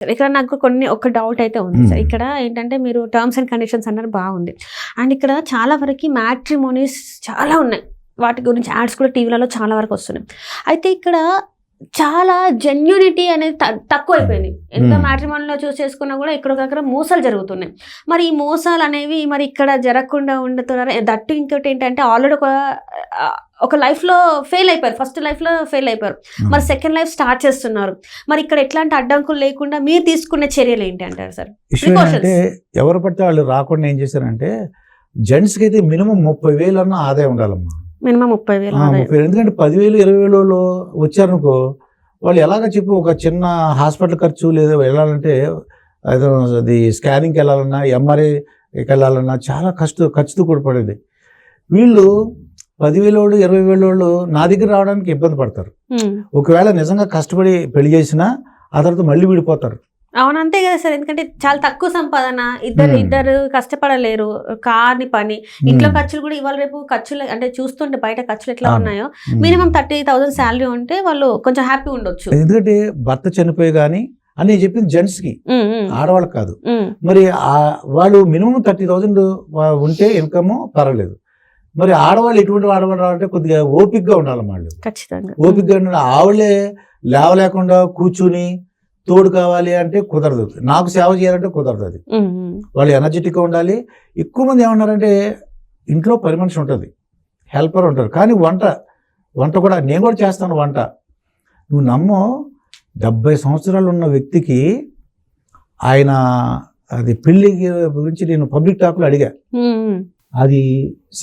ఇక్కడ నాకు ఒక డౌట్ అయితే ఉంది సార్. ఇక్కడ ఏంటంటే మీరు టర్మ్స్ అండ్ కండిషన్స్ అన్నారు బాగుంది. అండ్ ఇక్కడ చాలా వరకు మ్యాట్రిమోనీస్ చాలా ఉన్నాయి. వాటి గురించి యాడ్స్ కూడా టీవీలలో చాలా వరకు వస్తున్నాయి. అయితే ఇక్కడ చాలా జెన్యూనిటీ అనేది తక్కువైపోయింది. ఎంత మ్యాట్రిమోనీలో చూస్ చేసుకున్నా కూడా ఎక్కడొక్కడ మోసాలు జరుగుతున్నాయి. మరి ఈ మోసాలు అనేవి మరి ఇక్కడ జరగకుండా ఉండుతున్నారు. దట్టు ఇంకోటి ఏంటంటే ఆల్రెడీ ఒక లైఫ్లో ఫెయిల్ అయిపోయారు, ఫస్ట్ లైఫ్లో ఫెయిల్ అయిపోయారు, మరి సెకండ్ లైఫ్ స్టార్ట్ చేస్తున్నారు. మరి ఇక్కడ ఎట్లాంటి అడ్డంకులు లేకుండా మీరు తీసుకునే చర్యలు ఏంటి అంటారు సార్? అంటే ఎవరు పడితే వాళ్ళు రాకుండా ఏం చేశారంటే జెంట్స్కి అయితే మినిమం 30,000 అన్న ఆదాయం ఉండాలమ్మా. మినిమం 30,000. ఎందుకంటే 10,000 20,000 వచ్చారనుకో వాళ్ళు ఎలాగ చెప్పు ఒక చిన్న హాస్పిటల్ ఖర్చు లేదా వెళ్ళాలంటే అది స్కానింగ్కి వెళ్ళాలన్నా ఎంఆర్ఐకి వెళ్ళాలన్నా చాలా ఖర్చుతో కూడిపడేది. వీళ్ళు 10,000 20,000 నా దగ్గర రావడానికి ఇబ్బంది పడతారు. ఒకవేళ నిజంగా కష్టపడి పెళ్లి చేసినా ఆ తర్వాత మళ్ళీ విడిపోతారు. అవును, అంతే కదా సార్. ఎందుకంటే చాలా తక్కువ సంపాదన, ఇద్దరు కష్టపడలేరు, కార్ని పని, ఇంట్లో ఖర్చులు కూడా ఇవాళ రేపు ఖర్చులు అంటే చూస్తుంటే బయట ఖర్చులు ఎట్లా ఉన్నాయో మినిమం 30,000 శాలరీ ఉంటే వాళ్ళు కొంచెం హ్యాపీ ఉండొచ్చు. ఎందుకంటే భర్త చనిపోయి కానీ అని చెప్పింది జెంట్స్కి, ఆడవాళ్ళకి కాదు. మరి వాళ్ళు మినిమం 30,000 ఉంటే ఇన్కమ్ పర్వాలేదు. మరి ఆడవాళ్ళు ఎటువంటి ఆడవాళ్ళు రావాలంటే కొద్దిగా ఓపికగా ఉండాలి. వాళ్ళు ఖచ్చితంగా ఓపికగా ఉండాలి. ఆవిడే లేవలేకుండా కూర్చుని తోడు కావాలి అంటే కుదరదు, నాకు సేవ చేయాలంటే కుదరదు. అది వాళ్ళు ఎనర్జెటిక్గా ఉండాలి. ఎక్కువ మంది ఏమన్నారంటే ఇంట్లో పని మనిషి ఉంటుంది, హెల్పర్ ఉంటారు, కానీ వంట కూడా నేను కూడా చేస్తాను వంట. నువ్వు నమ్మో 70 సంవత్సరాలు ఉన్న వ్యక్తికి ఆయన అది పెళ్లి గురించి నేను పబ్లిక్ టాక్లో అడిగా. అది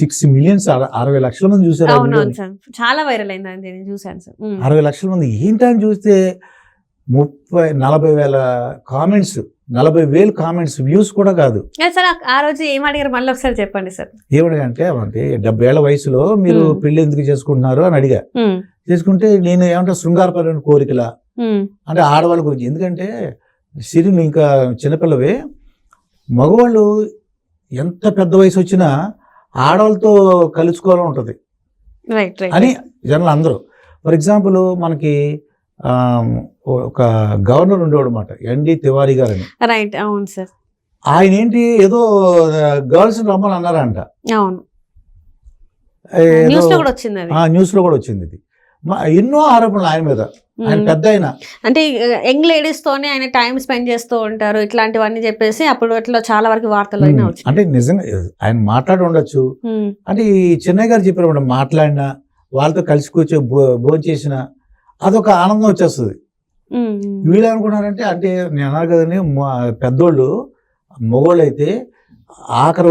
6 million 60 లక్షల మంది చూసారు. చాలా వైరల్ అయింది, చూసాను సార్. 60 లక్షల మంది ఏంటని చూస్తే 40,000 కామెంట్స్, 40,000 కామెంట్స్, వ్యూస్ కూడా కాదు సార్. ఆ రోజు ఏం అడిగారు మళ్ళీ ఒకసారి చెప్పండి సార్. ఏమడిగంటే 70 ఏళ్ల వయసులో మీరు పెళ్లి ఎందుకు చేసుకుంటున్నారు అని అడిగా. చేసుకుంటే నేను ఏమంటా శృంగారపరమైన కోరికలా అంటే ఆడవాళ్ళ గురించి. ఎందుకంటే సిరి ఇంకా చిన్నపిల్లవే, మగవాళ్ళు ఎంత పెద్ద వయసు వచ్చినా ఆడవాళ్ళతో కలుసుకోవాలని ఉంటుంది అని జనాలు అందరూ. ఫర్ ఎగ్జాంపుల్ మనకి ఒక గవర్నర్ ఉండేవాడు అన్నమాట, ఎన్డి తివారీ గారు అని. రైట్, అవును సార్. ఆయన ఏంటి ఏదో గర్ల్స్ రమ్మని అన్నారంట. అవును, న్యూస్ లో కూడా వచ్చింది ఇది. ఎన్నో ఆరోపణలు ఆయన మీద. ఆయన పెద్ద ఆయన అంటే యంగ్ లేడీస్ తోనే ఆయన టైం స్పెండ్ చేస్తూ ఉంటారు, ఇట్లాంటివన్నీ చెప్పేసి అప్పుడు అట్లా చాలా వరకు వార్తలు అంటే నిజంగా ఆయన మాట్లాడి ఉండొచ్చు. అంటే ఈ చెన్నై గారు చెప్పారు, మాట్లాడినా వాళ్ళతో కలిసి కూర్చో భోజనం చేసినా అదొక ఆనందం వచ్చేస్తుంది. వీళ్ళు ఏమనుకున్నారంటే అంటే నేను అన్నారు కదండి, పెద్దోళ్ళు మగోళ్ళు అయితే ఆఖరి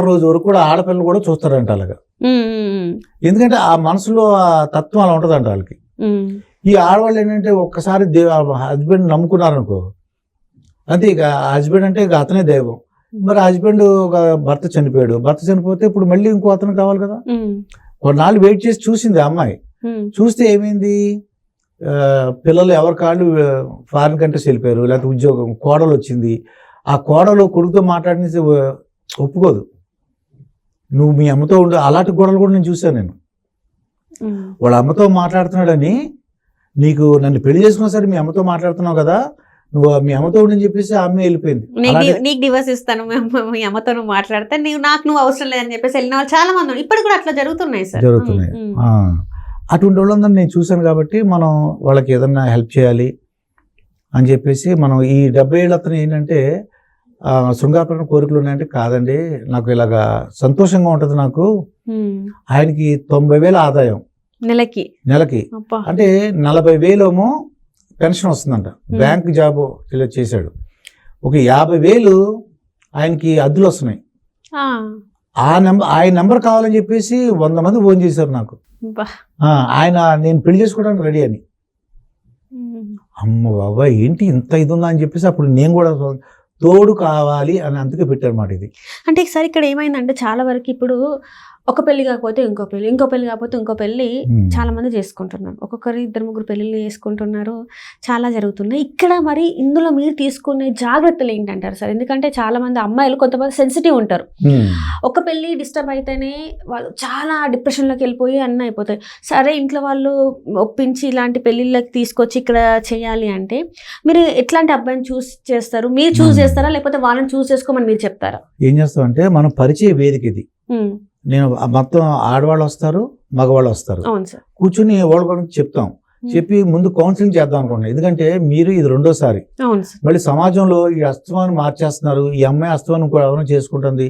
రోజు వరకు కూడా ఆడపిల్లలు కూడా చూస్తారంట అలాగా. ఎందుకంటే ఆ మనసులో ఆ తత్వం అలా ఉంటుందంట వాళ్ళకి. ఈ ఆడవాళ్ళు ఏంటంటే ఒక్కసారి హస్బెండ్ నమ్ముకున్నారనుకో అంతే, ఇక హస్బెండ్ అంటే ఇక అతనే దైవం. మరి హస్బెండ్ ఒక భర్త చనిపోతే ఇప్పుడు మళ్ళీ ఇంకో అతను కావాలి కదా. కొన్నాళ్ళు వెయిట్ చేసి చూసింది ఆ అమ్మాయి. చూస్తే ఏమైంది, పిల్లలు ఎవరి కాళ్ళు ఫారిన్ కంట్రీస్ వెళ్ళిపోయారు, లేకపోతే ఉద్యోగం, కోడలు వచ్చింది. ఆ కోడలు కొడుకుతో మాట్లాడిన ఒప్పుకోదు, నువ్వు మీ అమ్మతో ఉండు. అలాంటి గొడవలు కూడా నేను చూశాను. నేను వాళ్ళ అమ్మతో మాట్లాడుతున్నాడని, నీకు నన్ను పెళ్లి చేసుకున్నా సరే మీ అమ్మతో మాట్లాడుతున్నావు కదా, నువ్వు మీ అమ్మతో ఉండని చెప్పేసి ఆ అమ్మాయి వెళ్ళిపోయింది. నీకు డివోర్స్ ఇస్తాను, మీ అమ్మతో నువ్వు మాట్లాడితే నువ్వు అవసరం లేదని చెప్పేసి వెళ్ళిన వాళ్ళు చాలా మంది ఇప్పుడు కూడా అట్లా జరుగుతున్నాయి సార్. అటువంటి వాళ్ళందరూ నేను చూశాను. కాబట్టి మనం వాళ్ళకి ఏదన్నా హెల్ప్ చేయాలి అని చెప్పేసి మనం ఈ 70 ఏళ్ళ అతను ఏంటంటే శృంగారపరమైన కోరికలు ఉన్నాయంటే, కాదండి నాకు ఇలాగా సంతోషంగా ఉంటుంది నాకు. ఆయనకి 90,000 ఆదాయం నెలకి. అంటే 40,000 పెన్షన్ వస్తుందంట, బ్యాంక్ జాబ్ చేశాడు. ఒక 50,000 ఆయనకి అద్దెలు వస్తున్నాయి. ఆయన నెంబర్ కావాలని చెప్పేసి 100 మంది ఫోన్ చేశారు నాకు. ఆయన నేను పెళ్లి చేసుకోవడానికి రెడీ అని. అమ్మ బాబా ఏంటి ఇంత ఇది ఉందా అని చెప్పేసి అప్పుడు నేను కూడా తోడు కావాలి అని అందుకే పెట్టారన్నమాట ఇది. అంటే సార్ ఇక్కడ ఏమైందంటే చాలా వరకు ఇప్పుడు ఒక పెళ్లి కాకపోతే ఇంకో పెళ్లి కాకపోతే ఇంకో పెళ్లి చాలా మంది చేసుకుంటున్నారు. ఒక్కొక్కరు 2-3 పెళ్లిళ్ళు చేసుకుంటున్నారు. చాలా జరుగుతున్నాయి. ఇక్కడ మరి ఇందులో మీరు తీసుకునే జాగ్రత్తలు ఏంటంటారు సార్? ఎందుకంటే చాలా మంది అమ్మాయిలు కొంతమంది సెన్సిటివ్ ఉంటారు. ఒక పెళ్లి డిస్టర్బ్ అయితేనే వాళ్ళు చాలా డిప్రెషన్లోకి వెళ్ళిపోయి అన్నీ అయిపోతాయి. సరే ఇంట్లో వాళ్ళు ఒప్పించి ఇలాంటి పెళ్లిళ్ళకి తీసుకొచ్చి ఇక్కడ చేయాలి అంటే మీరు ఎట్లాంటి అబ్బాయిని చూస్ చేస్తారు? మీరు చూస్ చేస్తారా లేకపోతే వాళ్ళని చూస్ చేసుకోమని మీరు చెప్తారా? ఏం చేస్తామంటే మనం పరిచయ వేదిక ఇది. నేను మొత్తం ఆడవాళ్ళు వస్తారు, మగవాళ్ళు వస్తారు, కూర్చుని వాళ్ళ గురించి చెప్తాం. చెప్పి ముందు కౌన్సిలింగ్ చేద్దాం అనుకోండి. ఎందుకంటే మీరు ఇది 2వ సారి మళ్ళీ సమాజంలో ఈ అస్తమాన్ని మార్చేస్తున్నారు. ఈ అమ్మాయి అస్తమాన్ని ఇంకో ఎవరైనా చేసుకుంటుంది,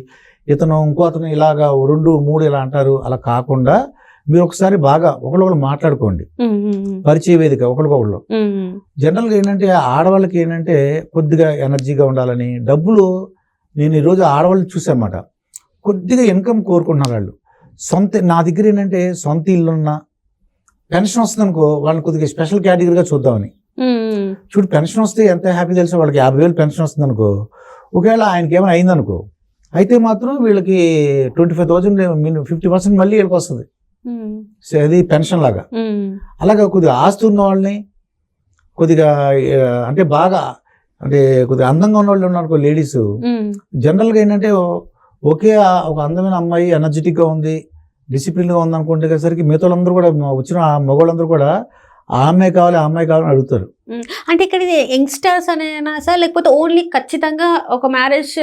ఇతను ఇంకో అతను ఇలాగా 2, 3 ఇలా అంటారు. అలా కాకుండా మీరు ఒకసారి బాగా ఒకళ్ళొకళ్ళు మాట్లాడుకోండి. పరిచయ వేదిక ఒకళ్ళకొకళ్ళు. జనరల్గా ఏంటంటే ఆడవాళ్ళకి ఏంటంటే కొద్దిగా ఎనర్జీగా ఉండాలని డబ్బులు, నేను ఈరోజు ఆడవాళ్ళు చూసామాట, కొద్దిగా ఇన్కమ్ కోరుకుంటున్నారు వాళ్ళు. నా దగ్గర ఏంటంటే సొంత ఇల్లున్నా పెన్షన్ వస్తుంది అనుకో, వాళ్ళని కొద్దిగా స్పెషల్ కేటగిరీగా చూద్దామని. చూడు పెన్షన్ వస్తే ఎంత హ్యాపీ తెలుసా, వాళ్ళకి 50,000 పెన్షన్ వస్తుంది అనుకో. ఒకవేళ ఆయనకి ఏమైనా అయిందనుకో, అయితే మాత్రం వీళ్ళకి 25,000 50% మళ్ళీ వీళ్ళకి వస్తుంది. అది పెన్షన్ లాగా. అలాగా కొద్దిగా ఆస్తి ఉన్న వాళ్ళని, కొద్దిగా అంటే బాగా అంటే కొద్దిగా అందంగా ఉన్న వాళ్ళు ఉన్నారు లేడీస్. జనరల్గా ఏంటంటే ఒకే ఒక అందమైన అమ్మాయి ఎనర్జెటిక్గా ఉంది, డిసిప్లిన్గా ఉంది అనుకుంటేసరికి మిగతా వాళ్ళందరూ కూడా వచ్చిన మగవాళ్ళందరూ కూడా ఆ అమ్మాయి కావాలి, ఆ అమ్మాయి కావాలని అడుగుతారు. అంటే ఇక్కడ ఇది యంగ్స్టర్స్ అనేనా సార్, లేకపోతే ఓన్లీ ఖచ్చితంగా ఒక మ్యారేజ్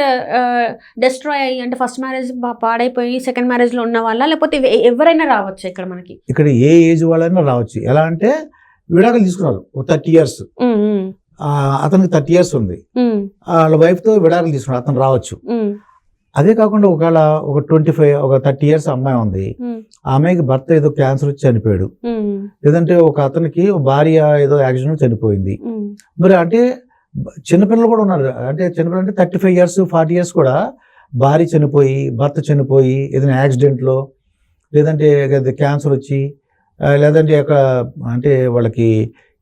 డిస్ట్రాయ్ అయ్యి అంటే ఫస్ట్ మ్యారేజ్ పాడైపోయి సెకండ్ మ్యారేజ్లో ఉన్న వాళ్ళ, లేకపోతే ఎవరైనా రావచ్చు ఇక్కడ మనకి? ఇక్కడ ఏ ఏజ్ వాళ్ళైనా రావచ్చు. ఎలా అంటే విడాకులు తీసుకున్నారు 30 years, అతనికి 30 years ఉంది, వాళ్ళ వైఫ్తో విడాకులు తీసుకున్నారు, అతను రావచ్చు. అదే కాకుండా ఒకవేళ ఒక 30 years అమ్మాయి ఉంది, ఆ అమ్మాయికి భర్త ఏదో క్యాన్సర్ వచ్చి చనిపోయాడు, లేదంటే ఒక అతనికి భార్య ఏదో యాక్సిడెంట్ చనిపోయింది. మరి అంటే చిన్నపిల్లలు కూడా ఉన్నారు. అంటే చిన్నపిల్లలు అంటే 35 years 40 years కూడా భార్య చనిపోయి, భర్త చనిపోయి, ఏదైనా యాక్సిడెంట్లో, లేదంటే క్యాన్సర్ వచ్చి, లేదంటే అంటే వాళ్ళకి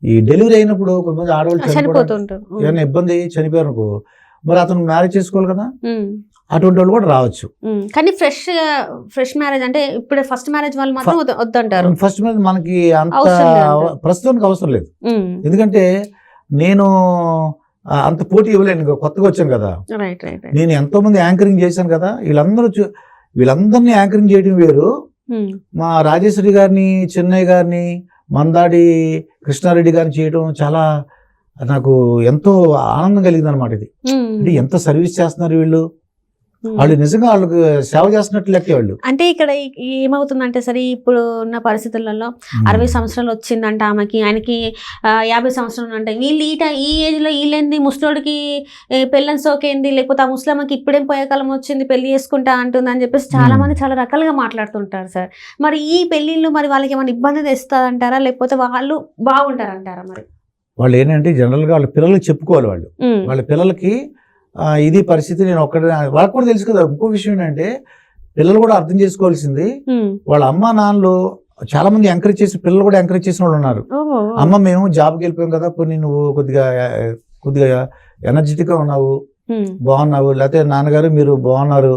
ఈ డెలివరీ అయినప్పుడు కొంతమంది ఆడవాళ్ళు చనిపోతుంటారు, ఏమైనా ఇబ్బంది చనిపోయారు అనుకో, మరి అతను మ్యారేజ్ చేసుకోవాలి కదా, అటువంటి వాళ్ళు కూడా రావచ్చు. కానీ ఫ్రెష్ మ్యారేజ్ అంటే ఇప్పుడు ఫస్ట్ మ్యారేజ్ వాళ్ళు మాత్రం వద్దంటారు. ఫస్ట్ మ్యారేజ్ మనకి అంత ప్రస్తుతానికి అవసరం లేదు. ఎందుకంటే నేను అంత పోటీ ఇవ్వలేను, కొత్తగా వచ్చాను కదా. నేను ఎంతో మంది యాంకరింగ్ చేశాను కదా, వీళ్ళందరినీ యాంకరింగ్ చేయడం వేరు. మా రాజేశ్వరి గారిని, చెన్నై గారిని, మందాడి కృష్ణారెడ్డి గారిని చేయడం చాలా నాకు ఎంతో ఆనందం కలిగింది అనమాట. ఇది అంటే ఎంత సర్వీస్ చేస్తున్నారు వీళ్ళు, వాళ్ళు నిజంగా వాళ్ళకి సేవ చేస్తున్నట్టు లెక్కే వాళ్ళు. అంటే ఇక్కడ ఏమవుతుందంటే సరే ఇప్పుడు ఉన్న పరిస్థితులలో 60 సంవత్సరాలు వచ్చిందంట ఆమెకి, ఆయనకి 50 సంవత్సరాలు అంటే వీళ్ళు ఈ ఏజ్లో వీళ్ళేంది ముసలోడికి పెళ్ళని సోకేంది, లేకపోతే ఆ ముస్లింకి ఇప్పుడేం పోయే కాలం వచ్చింది పెళ్లి చేసుకుంటా అంటుంది అని చెప్పేసి చాలా మంది చాలా రకాలుగా మాట్లాడుతుంటారు సార్. మరి ఈ పెళ్ళిళ్ళు మరి వాళ్ళకి ఏమైనా ఇబ్బంది తెస్తుందంటారా, లేకపోతే వాళ్ళు బాగుంటారంటారా? మరి వాళ్ళు ఏంటంటే జనరల్గా వాళ్ళ పిల్లలకి చెప్పుకోవాలి. వాళ్ళ పిల్లలకి ఇది పరిస్థితి, నేను ఒక్కడే, వాళ్ళకి కూడా తెలుసు కదా. ఇంకో విషయం ఏంటంటే పిల్లలు కూడా అర్థం చేసుకోవాల్సింది, వాళ్ళ అమ్మ నాన్నలు చాలా మంది ఎంకరేజ్ చేసి, పిల్లలు కూడా ఎంకరేజ్ చేసిన వాళ్ళు ఉన్నారు. అమ్మ మేము జాబ్కి వెళ్ళిపోయాం కదా, పోనీ నువ్వు కొద్దిగా ఎనర్జెటిక్గా ఉన్నావు, బాగున్నావు, లేకపోతే నాన్నగారు మీరు బాగున్నారు,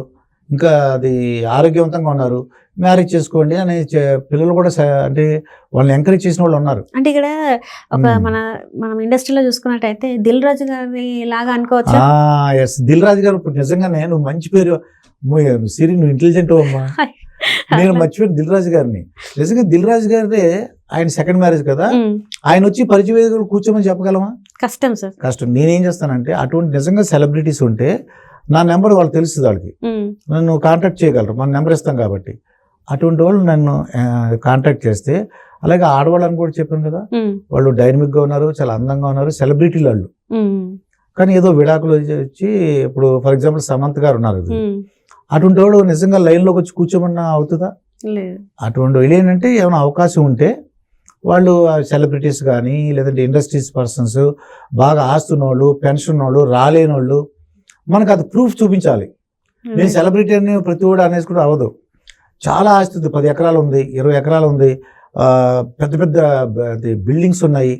ఇంకా అది ఆరోగ్యవంతంగా ఉన్నారు, మ్యారేజ్ చేసుకోండి అని పిల్లలు కూడా అంటే వాళ్ళని ఎంకరేజ్ చేసిన వాళ్ళు ఉన్నారు. అంటే ఇక్కడ ఒక మనం ఇండస్ట్రీలో చూసుకున్నట్టయితే దిల్ రాజు గారి లాగా అనుకోవచ్చు. ఎస్, దిల్ రాజు గారు ఇప్పుడు నిజంగానే నువ్వు మంచి పేరు సిరి, నువ్వు ఇంటెలిజెంట్ అమ్మా. నేను మర్చిపోయాను దిల్ రాజు గారిని. నిజంగా దిల్ రాజు గారి ఆయన సెకండ్ మ్యారేజ్ కదా, ఆయన వచ్చి పరిచయ వేదికలు కూర్చోమని చెప్పగలమా? కష్టం సార్, కష్టం. నేనేం చేస్తానంటే అటువంటి నిజంగా సెలబ్రిటీస్ ఉంటే నా నెంబర్ వాళ్ళు తెలుస్తుంది, వాళ్ళకి నన్ను కాంటాక్ట్ చేయగలరు, మన నెంబర్ ఇస్తాం కాబట్టి. అటువంటి వాళ్ళు నన్ను కాంటాక్ట్ చేస్తే, అలాగే ఆడవాళ్ళని కూడా చెప్పాను కదా, వాళ్ళు డైనమిక్గా ఉన్నారు, చాలా అందంగా ఉన్నారు, సెలబ్రిటీలు వాళ్ళు. కానీ ఏదో విడాకులు వచ్చి ఇప్పుడు ఫర్ ఎగ్జాంపుల్ సమంత్ గారు ఉన్నారు, అటువంటి వాళ్ళు నిజంగా లైన్లోకి వచ్చి కూర్చోమన్నా అవుతుందా? అటువంటి వాళ్ళు ఏంటంటే ఏమైనా అవకాశం ఉంటే వాళ్ళు సెలబ్రిటీస్ కానీ, లేదంటే ఇండస్ట్రీస్ పర్సన్స్, బాగా ఆస్తున్నోళ్ళు, పెన్షన్ వాళ్ళు, రాలేని వాళ్ళు, మనకు అది ప్రూఫ్ చూపించాలి. నేను సెలబ్రిటీ అని ప్రతి కూడా అనేసుకుంటే అవ్వదు. చాలా ఆస్తి ఉంది, 10 ఎకరాలు ఉంది, 20 ఎకరాలు ఉంది, పెద్ద పెద్ద బిల్డింగ్స్ ఉన్నాయి.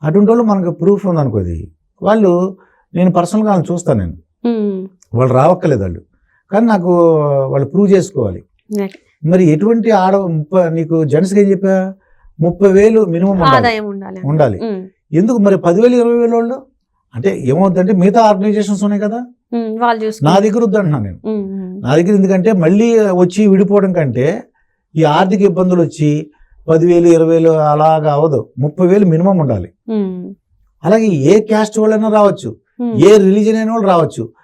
అటువంటి వాళ్ళు మనకు ప్రూఫ్ ఉందనుకోది, వాళ్ళు నేను పర్సనల్గా వాళ్ళని చూస్తాను. నేను వాళ్ళు రావక్కర్లేదు వాళ్ళు, కానీ నాకు వాళ్ళు ప్రూవ్ చేసుకోవాలి. మరి ఎటువంటి నీకు జెంట్స్కి ఏం చెప్పా 30,000 మినిమం ఆదాయం ఉండాలి. ఉండాలి. ఎందుకు మరి 10,000 20,000 వాళ్ళు అంటే ఏమవుతుందంటే మిగతా ఆర్గనైజేషన్స్ ఉన్నాయి కదా, వాళ్ళు నా దగ్గర వద్దంటున్నాను నేను. నా దగ్గర ఎందుకంటే మళ్ళీ వచ్చి విడిపోవడం కంటే ఈ ఆర్థిక ఇబ్బందులు వచ్చి 10,000 20,000 అలాగా అవ్వదు, 30,000 మినిమం ఉండాలి. అలాగే ఏ క్యాస్ట్ వాళ్ళైనా రావచ్చు, ఏ రిలీజన్ అయిన వాళ్ళు రావచ్చు.